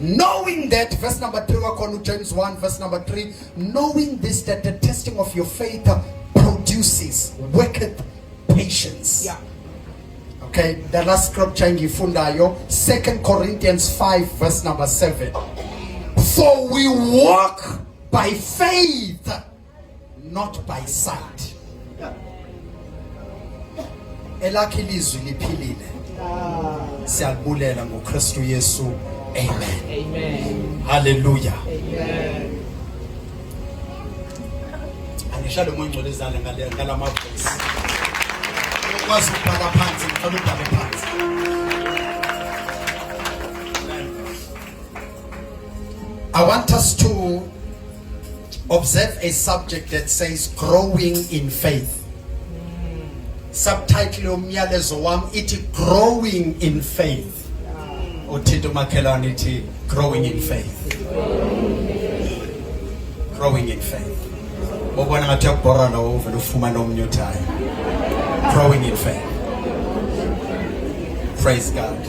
Knowing that, verse number 3, according to James 1, verse number 3, knowing this, that the testing of your faith produces, worketh patience. Yeah. Okay, the last scripture ngifundayo, 2 Corinthians 5, verse number 7. For we walk by faith, not by sight. Elakhi ilizwi liphilile. Siyakubulela ngoKristu Yesu. Amen. Amen. Hallelujah. Amen. Angishalo moyingcwele izandla ngalama verse. Ukwazi ukubhala phansi, ngifuna ukubhala phansi. I want us to observe a subject that says growing in faith. Subtitle yomyalezo wami ithi growing in faith. Uthinto makhelwane ithi growing in faith. Growing in faith. Ubona ngathi yakubhora lawo uvela ufumana omnye uthaya. Growing in faith. Praise God.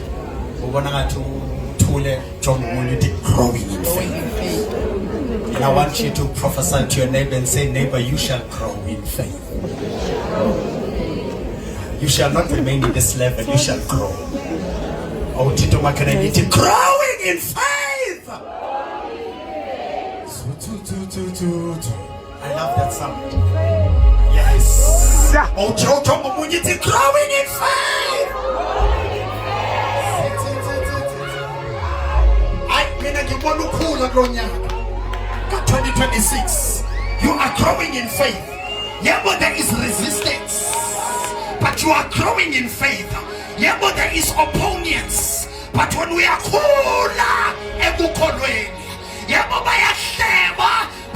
Ubona ngathi uthule jonga umuntu uthi growing in faith. And I want you to prophesy to your neighbor and say, neighbor, you shall grow in faith. You shall not remain in this level, you shall grow. Oh, Tito Makananiti, growing in faith. I love that sound. Yes. Oh, Jojo Mamuniti, growing in faith. I mean, you want to cool a grown 2026. You are growing in faith. Yeah, but there is resistance. But you are growing in faith. Yeah, but there is opponents. But when we are cooler, yeah,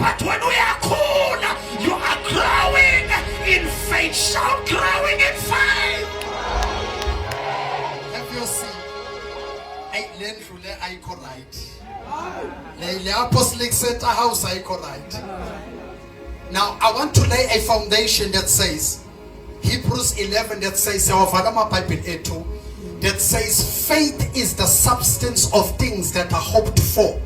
but when we are cooler, you are growing in faith. Shout, growing in faith. Have you seen? I learned through the icon right. The Apostolic Center House icon right. Now I want to lay a foundation that says Hebrews 11 that says that says faith is the substance of things that are hoped for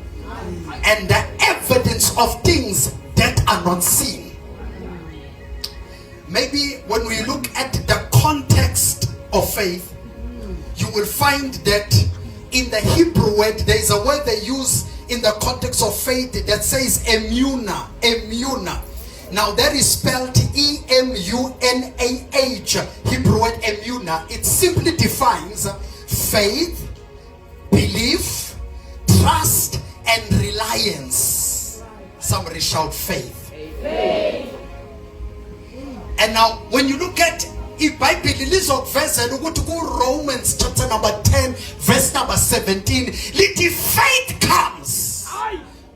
and the evidence of things that are not seen. Maybe when we look at the context of faith, you will find that in the Hebrew word there is a word they use in the context of faith that says emuna. Now that is spelled E-M-U-N-A-H, Hebrew word emuna. It simply defines faith, belief, trust, and reliance. Somebody shout faith. Amen. And now when you look at Romans chapter number 10 verse number 17, faith comes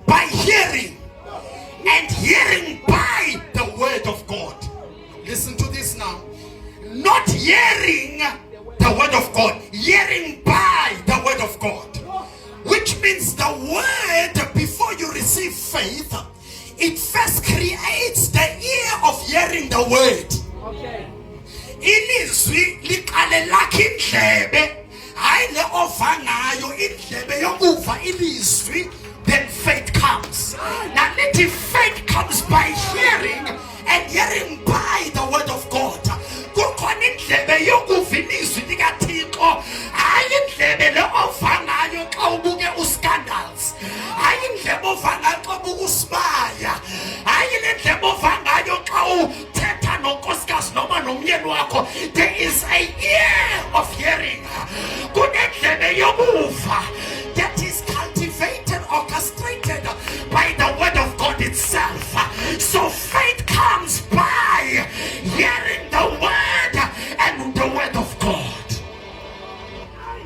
by hearing, and hearing by the word of God. Listen to this now. Not hearing the word of God, hearing by the word of God. Which means the word, before you receive faith, it first creates the ear of hearing the word. Okay. Ilizwi liqale lakhe indlebe, hayi le ovangayo indlebe yokuva ilizwi. Then faith comes. Now let the faith comes by hearing, and hearing by the word of God. Kukhona indlebe yokuva ilizwi likaThixo, hayi indlebe le ovangayo xa ubuke uScandals, hayi indlebe ovangayo xa ubuke uSibaya, hayi le ndlebe ovangayo xa uthetha nonkosikazi noma nomyeni wakho. There is a ear of hearing. Kunendlebe yokuva that is cultivated, orchestrated by the word of God itself. So faith comes by hearing the word and the word of God. I'm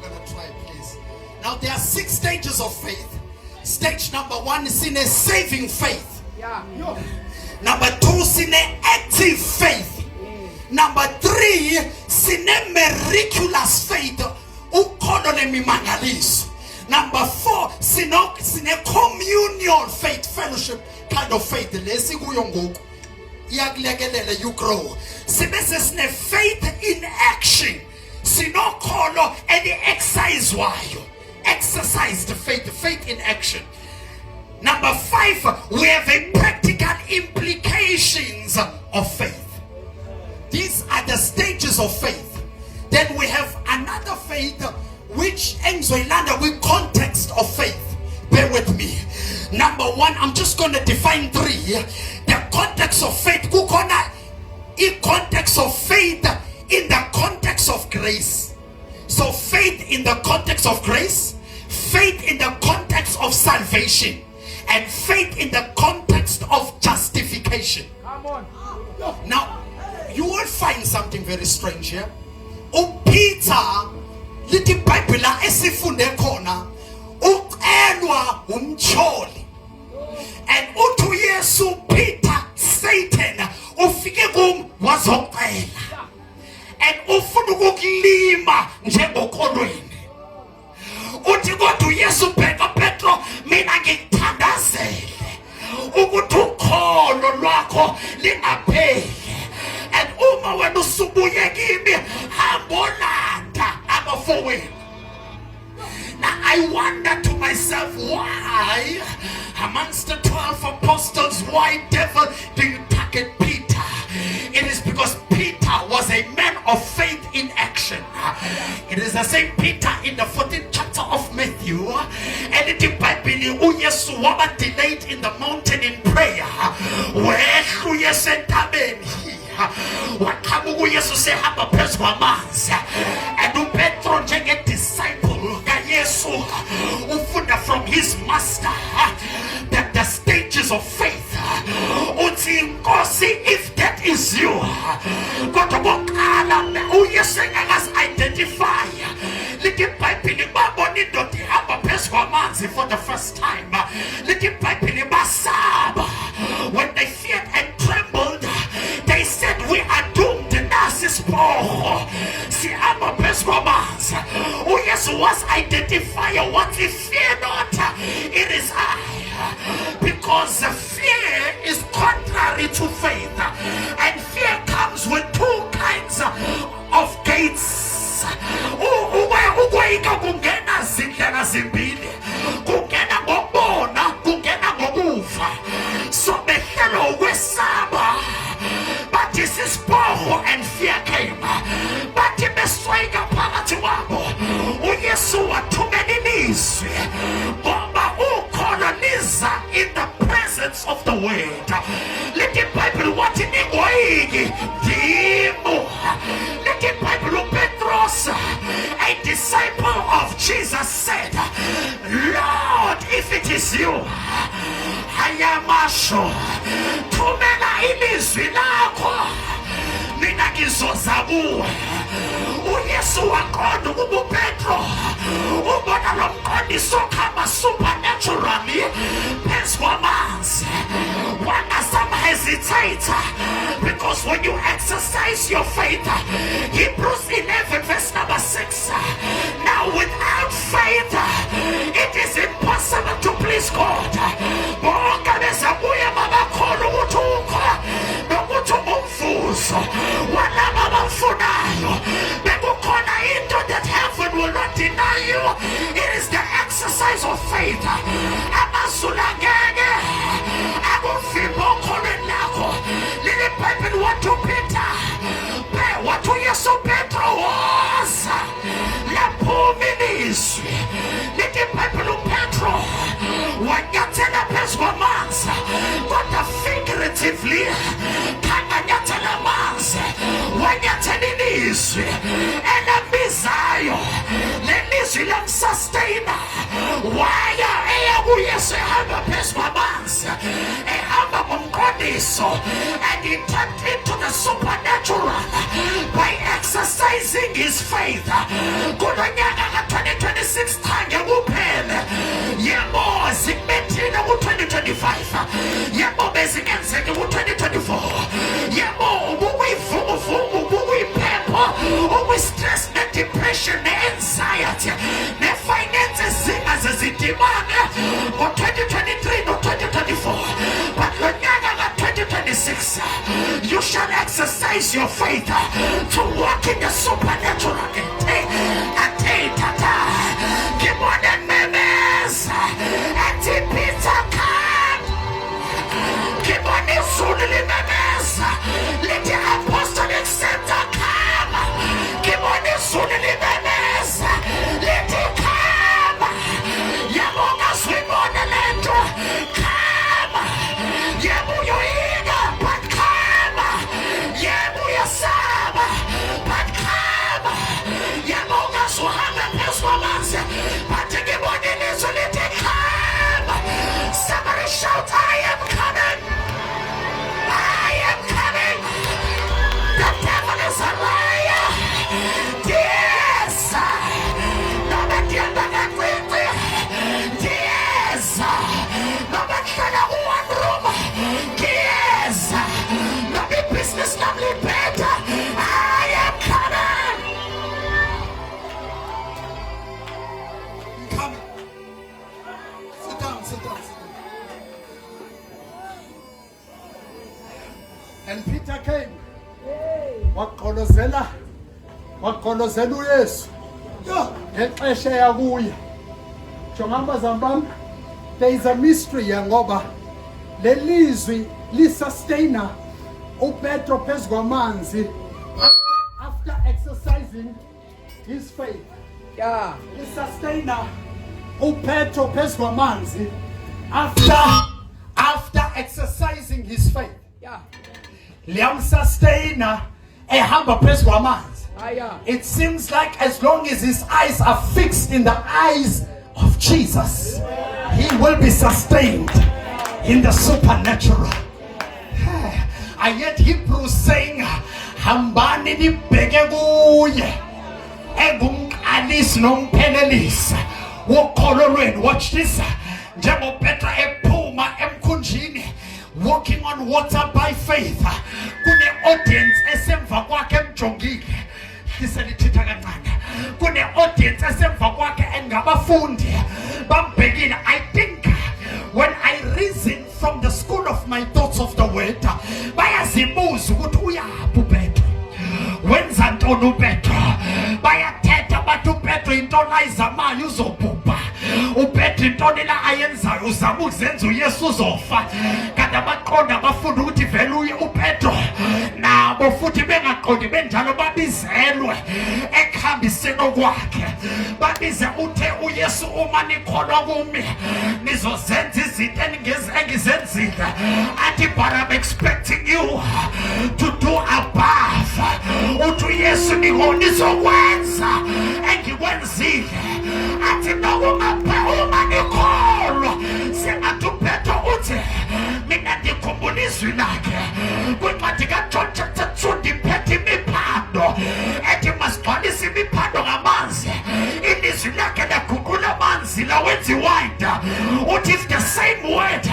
gonna try, please. Now there are 6 stages of faith. Stage number 1 is in a saving faith. Number 2 is in an active faith. Number 3 is in a miraculous faith. Number 4, sine communion faith, fellowship kind of faith. you grow. Sine faith in action. Sinokholo and exercise wayo. Exercise the faith in action. Number 5, we have a practical implications of faith. These are the stages of faith. Then we have another faith which ends with context of faith. Bear with me. Number 1, I'm just going to define 3. The context of faith. Kukona in context of faith in the context of grace. So faith in the context of grace, faith in the context of salvation, and faith in the context of justification. Come on. Now, you will find something very strange here. Peter, little Bible esifunde khona, ucelwa umcholi. And uthi Yesu Peter Satan ufike kum wazocela. And ufuna ukukulima njengokolweni. Uthi kodwa Yesu bheka Petro, mina ngikuthandazele ukuthi ukholo lwakho lingapheli. And uma wena usubuye kimi hambonanda abafowenu. Now I wonder to myself, why amongst the 12 apostles, why devil do you target Peter? It is because Peter was a man of faith in action. It is the same Peter in the 14th chapter of Matthew. And it is by Yesu was delayed in the mountain in prayer. Where Yesu wakabuku Yesu sehamba phezu kwamanzi. And Petro njenge disciple ka Yesu ufunda from his master that the stages of faith. Uthi Nkosi, if that is you, kodwa bokala uYesu engazi identify. Lithi iBhayibheli babona indoda ihamba phezu kwamanzi for the first time. Lithi iBhayibheli basaba. When they feared and trembled, they said, we are doomed. Nasispoho sihamba phezu kwamanzi. uYesu was identifier. What if fear not? It is I. Because fear is contrary to faith, and fear comes with 2 kinds of gates. Ukweyika kungena zindlela zimbili, kungena ngokubona, kungena ngokuva. So behlelo ukwesaba, but isisipoho and fear came. But beswayika phakathi kwabo, uYesu wathumela ilizwi ngoba ukholo liza in the presence of the word. Let the Bible wathi ningoyiki ndimo. Let the Bible Petros, a disciple of Jesus, said, Lord, if it is you, hayamasho thumela ilizwi lakho mina ngizoza kuwe. uYesu waqonda ukuba uPetro ubona lo mqondiso khamba supernaturally phezu kwamanzi. Wangasama hesitate, because when you exercise your faith, Hebrews 11 verse number 6, now without faith it is impossible to please God. Bonke bezabuya babakholwa ukuthi ukho nokuthi umvuzo walaba abafunayo bekukhona into that heaven will not deny you. It is the exercise of faith. Amazulu angeke akuvimba okholweni lakho. Leli Bible wathi uPeter, wathi uYesu Petro woza laphuma ilizwi. Leli Bible uPetro wanyathela phezu kwamanzi, kodwa figuratively kanganyathela amanzi, wanyathela ilizwi elamizayo. Lelizwi lamsustaina. Waya eya kuYesu ehamba phezu kwamanzi, ehamba ngomqondiso, and he tapped into the supernatural by exercising his faith. Kulo nyaka ka-2026 khange kuphele. Yebo zikubethile ku-2025. Yebo bezingenzeki ku-2024. Yebo ubukuyivunguvungu, ubukuyiphepho, ubuyi-stress, ne-depression, ne-anxiety, ne-finances zingaze zidibane ngo-2023 no-2024. But lo nyaka ka-2026 increase your faith to walk in the supernatural. Give on the memes. Peter come. Give on the Sunday memes. Let the apostolic center come. Give on the Sunday memes. Let it come. Yamonga swim on the land. Come. Yamu yo ina, but come. Yamu yo saba, but come. Yamonga swahanga performance, but give on the next let it come. Somebody shout, I am coming. I am coming. The devil is a liar. Yes. No man can back with me. Yes. No man can have one room. Yes. No big business, no big better. I am coming. Coming. Sit down, sit down, sit down. And Peter came. Waqolozela uYesu. Ngexesha yakuya. Jonga zambam, there is a mystery ngoba lelizwi li-sustainer uPetro phezu kwamanzi after exercising his faith. Yeah. Li-sustainer uPetro phezu kwamanzi after exercising his faith. Yeah. Liyamsustainer ehamba phezu kwamanzi. Yeah. It seems like as long as his eyes are fixed in the eyes of Jesus, he will be sustained in the supernatural. I heard Hebrews saying, hambani nibheke kuye engumqalisi nomphelelisi wokholo lwenu. Watch this. NjengoPetra ephuma emkhunjini walking on water by faith, kune audience esemva kwakhe emjongile. Liselithitha kancane. Kune audience esemva kwakhe engabafundi bambhekile. I think when I reason from the school of my thoughts of the word, bayazibuza ukuthi uyaphi uPetro, wenza ntoni uPetro. Bayathetha bathi uPetro intoni ayizamayo uzobhubha, uPetro intoni la ayenzayo uzama ukuzenza uYesu uzofa. Kanti abaqonda abafundi ukuthi vele uPetro nabo futhi bengaqondi benjalo babizelwe ekuhambiseni okwakhe. Babize uthe uYesu, uma nikholwa kumi nizozenza izinto engizenzile. Athi but I'm expecting you to do above. Uthi uYesu nizokwenza engikwenzile. Athi uma nikholwa sengathi uPetro uthi mina ndikhumbula izwi lakhe kwincwadi kaJohn chapter 2 ndiphethe imiphando ethi masigcwalise imiphando ngamanzi. Ilizwi lakhe laguqula amanzi lawenza iwayini. Uthi if the same word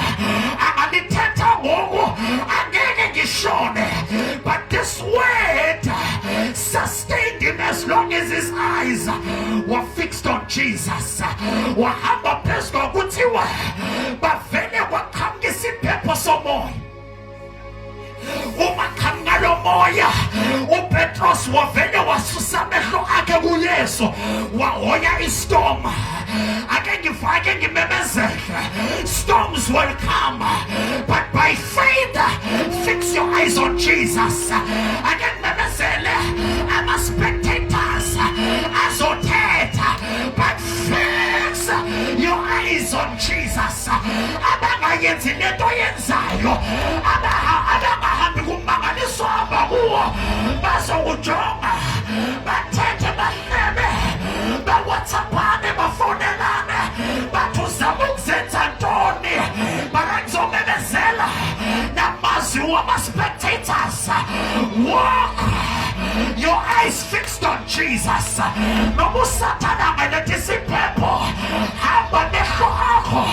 angalithetha ngoku angeke ngishone, but this word sustained him as long as his eyes were fixed on Jesus. Wahamba phezu kwakuthiwa bavele kwaqhamuka isiphepho somoya. Uma qhamuka lo moya uPetros wavele wasusa amehlo akhe kuYesu wahoya istorm. Ake ngimemezele, storms will come, but by faith fix your eyes on Jesus. Ake ngimemezele ama-spectators azothetha, but fix your eyes on Jesus. Abangayenzi lento yenzayo, abangahambi kumangaliso abakuwo, bazokujonga bathethe bahlebe bawhatsappane bafonelane bathi uzama ukuzenza ntoni. Barangizomemezela namazwi wama-spectators. Walk your eyes fixed on Jesus. Noma uSathane angaletha isiphepho, hamba mehlo akho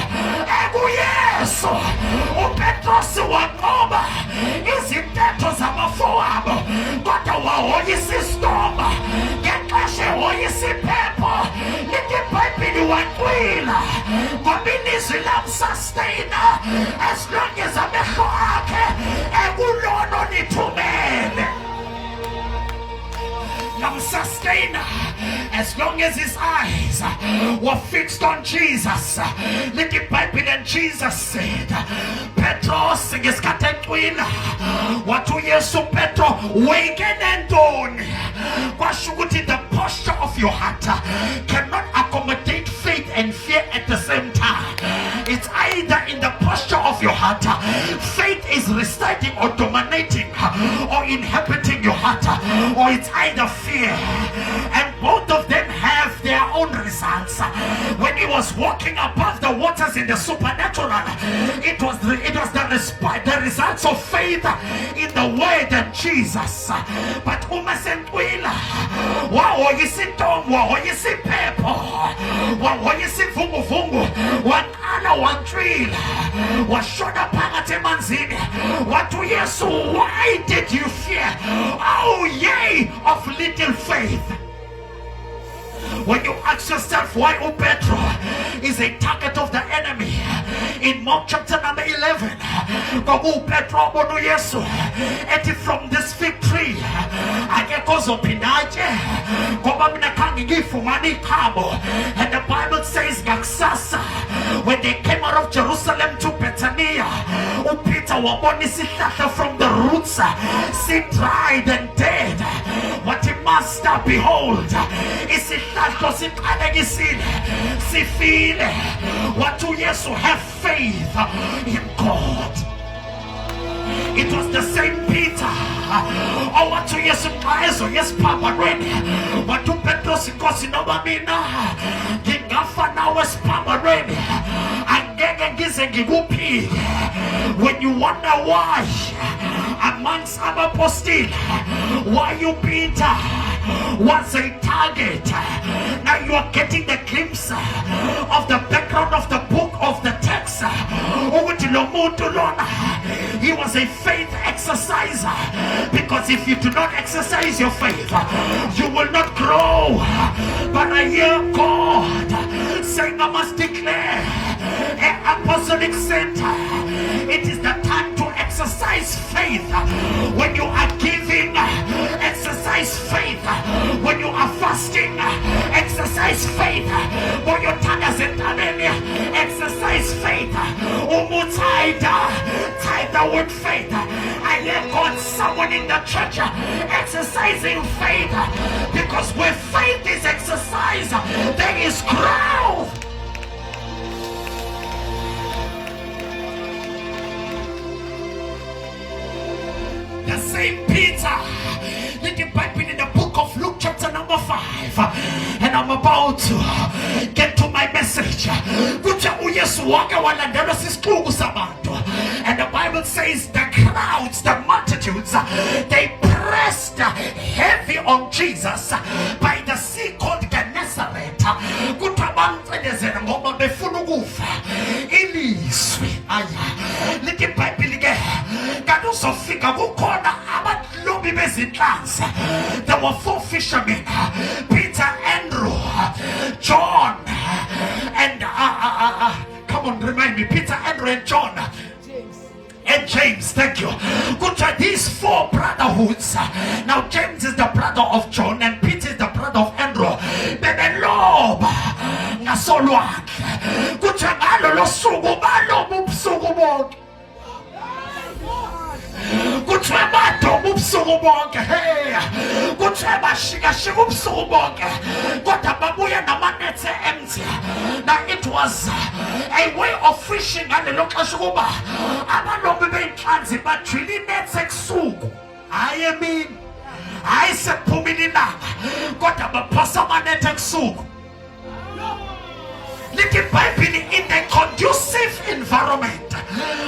ekuYesu. uPetros wanqoba izintetho zamafowabo kodwa wahoyisa istorm. Ngexesha ehoyisa isiphepho lithi iBhayibheli waqwila ngoba ilizwi lamsustaina as long as amehlo akhe ekulona olithumele. as long as his eyes were fixed on Jesus. Let the Bible and Jesus said, Petros ngesikhathecwina wathi uYesu Petro wekene ntoni. Kwasho ukuthi the posture of your heart cannot accommodate faith and fear at the same time. It's either in the posture of your heart, faith is residing or dominating or inhabiting your heart, or it's either fear. And both of them have their own results. When he was walking above the waters in the supernatural, it was the results of faith in the word of Jesus. But umasentwila wahoyisa intombi, wahoyisa iphepho, wahoyisa imvunguvungu, waqala wantwila, washona phakathi emanzini. Wathi uYesu, why did you fear, oh ye of little faith? When you ask yourself why Petro is a target of the enemy, in Mark chapter number 11, Petro bono Yesu, eti from this fig tree, akekozo pinaje, ngoba mina khange ngifumane ikhabo. And the Bible says ngakusasa, when they came out of Jerusalem to Bethania, Peter wabona isihlahla from the roots, see dried and dead. What he master, behold, isihlahla siqalekisile, sifile. What to Yesu, have faith in God. It was the same Peter. Oh, what to Yesu Christ, yes, Papa, ready. What to Petros, because in Obamina, Gingafa now was Papa, ready. And then Gizengigupi. When you wonder why, amongst other apostles, why you Peter was a target, now you are getting the glimpse of the background of the book of the text. He was a faith exerciser, because if you do not exercise your faith, you will not grow. But I hear God saying, I must declare an apostolic center. It is the time to exercise faith. When you are giving, exercise faith. When you are fasting, exercise faith. When your tongue is in exercise faith. Tie the word faith. I hear God, someone in the church exercising faith, because where faith is exercised, there is growth. The same Peter, the Bible in the book of Luke chapter number 5, and I'm about to get to my message. And the Bible says the crowds, the multitudes, they pressed heavy on Jesus by the sea called Gennesaret. There were 4 fishermen, Peter, Andrew, John, and come on, remind me, Peter, Andrew, and John, and James. Thank you. Good try. These 4 brotherhoods. Now James is the brother of John, and Peter is the brother of Andrew. Bebe lob ngasolwakhe. Kuthi ngalo losuku balobu ubusuku bonke. Kuthi badoba ubusuku bonke. Hey. Kuthi bashika ubusuku bonke. Kodwa babuya namanethe empty. Now it was a way of fishing ngalelo xesha kuba abalobi beenhlanzi bajwila inethe ebusuku. I mean, hayi sephumile ilanga kodwa baphosa amanethe ebusuku. Little Bible in a conducive environment,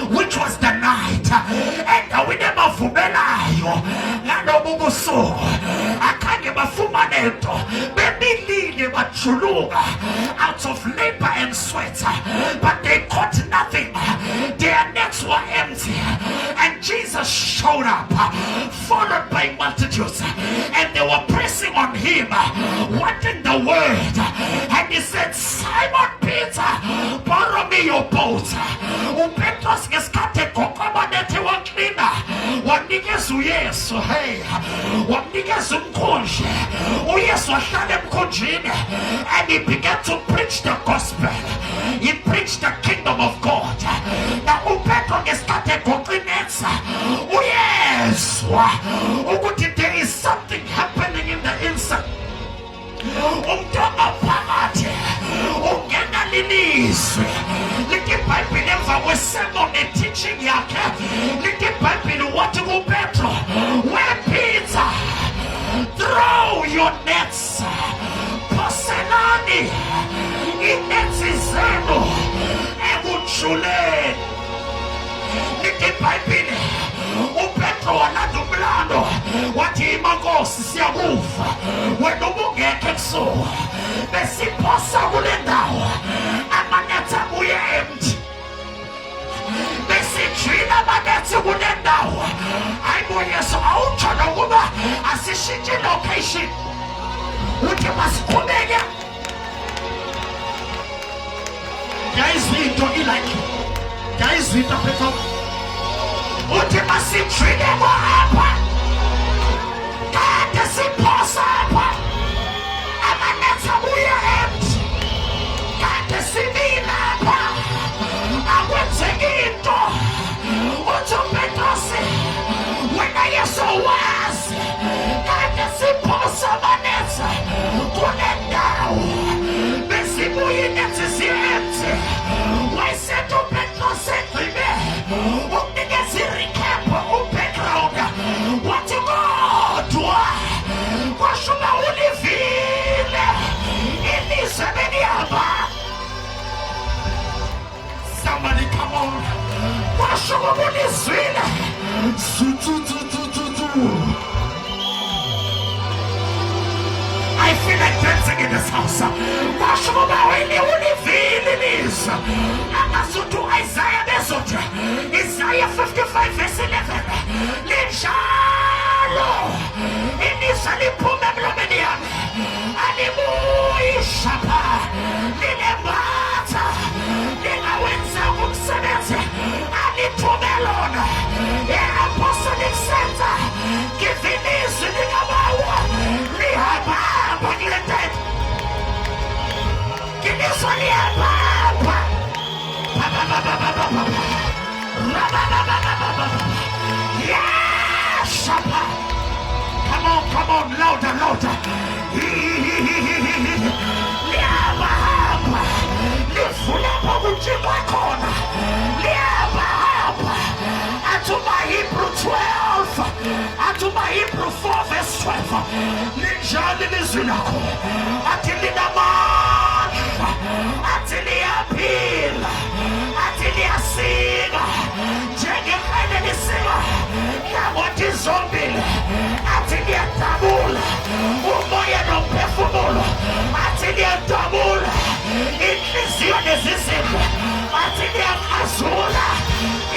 which was the night, and we never fumelayo ngalobu busuku akhange bafumane nto bemilile bajuluka out of labor and sweat, but they caught nothing. Their nets were empty, and Jesus showed up followed by multitudes, and they were pressing on him wanting the word. And he said, Simon Peter, borrow me your boat. Petros ngesikhathi goqoba nethi waklina wamnikeza uYesu, hey, wamnikeza umkhonji. uYesu wahlala emkhonjini and he began to preach the gospel. He preached the kingdom of God. Now uPetro ngesikhathi egoqinetha uyezwa ukuthi there is something happening in the inside. Umntwana phakathi ungena lilizwi lithi iBhayibheli emva kwesermon teaching yakhe lithi iBhayibheli wathi kuPetro, where Peter, throw your nets, phoselani inetsi zenu ekujuleni. Lithi iBhayibheli uPetro walanda umlando wathi imankosi siyakufa wena ubungekho ebusuku besiphosa kule ndawo amanetha abuye empty besijwila amanetha kule ndawo. Hayibo Yesu awutsho nokuba asishintshe location uthi masiqhubeke. Yayizwa into ilike, yayizwa into aphetha uthi masijwile kwapha kade siphosa apha amanetha abuye empty kade simile apha akwenzeki into. Uthi uPetrosi wena Yesu wazi kade siphosa amanetha kule ndawo besibuye inethi zi-empty. Wayesethi uPetrosi egcine ukunikeza i-recap u-background wathi kodwa kwashuba ulivile ilizwe belihamba. Somebody come on. Kwashuba ulizwile I feel like dancing in this house. Kwashuba ulivile ilizwe amasutu Isaiah besothi Isaiah 55 verse 11 linjalo ilizwe liphume emlomeni yami alibuyi shapha linembatha lingawenza umsebenzi alithume lona. I-Apostolic Center give ilizwi likabawa lihamba kule ntetho ilizwe lihamba. Yes! Come on, louder, louder. Liyahamba, livula okujikwa khona. Liyahamba. Athuma Hebrew 12, athuma Hebrew 4 verse 12. Linjalo ilizwi lakho, athi linamandla, athi liyaphila, athi liyasika njengengane lisika hlangothi zombili, athi liyadabula umoya nomphefumulo, athi liyadabula inhliziyo nezizimba, athi liyakazula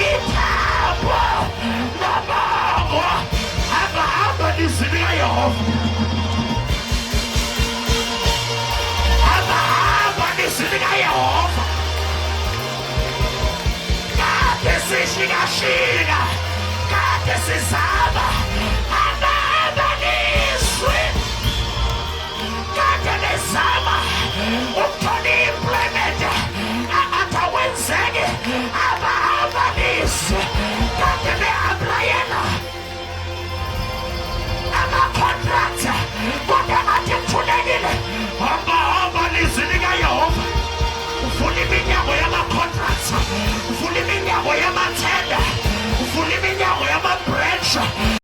ithambo nabango. Hamba lizwi likaYehova, hamba lizwi likaYehova. Kade sishikashika, kade sizama, hamba lizwi. Kade bezama ukuthola i-employment atawenzeki, hamba lizwi. Kade be-applyela ama-contract kodwa ngathi kuthulekile, hamba lizwi likaYehova. Uvula iminyango yama-contracts, uvula iminyango yamathenda.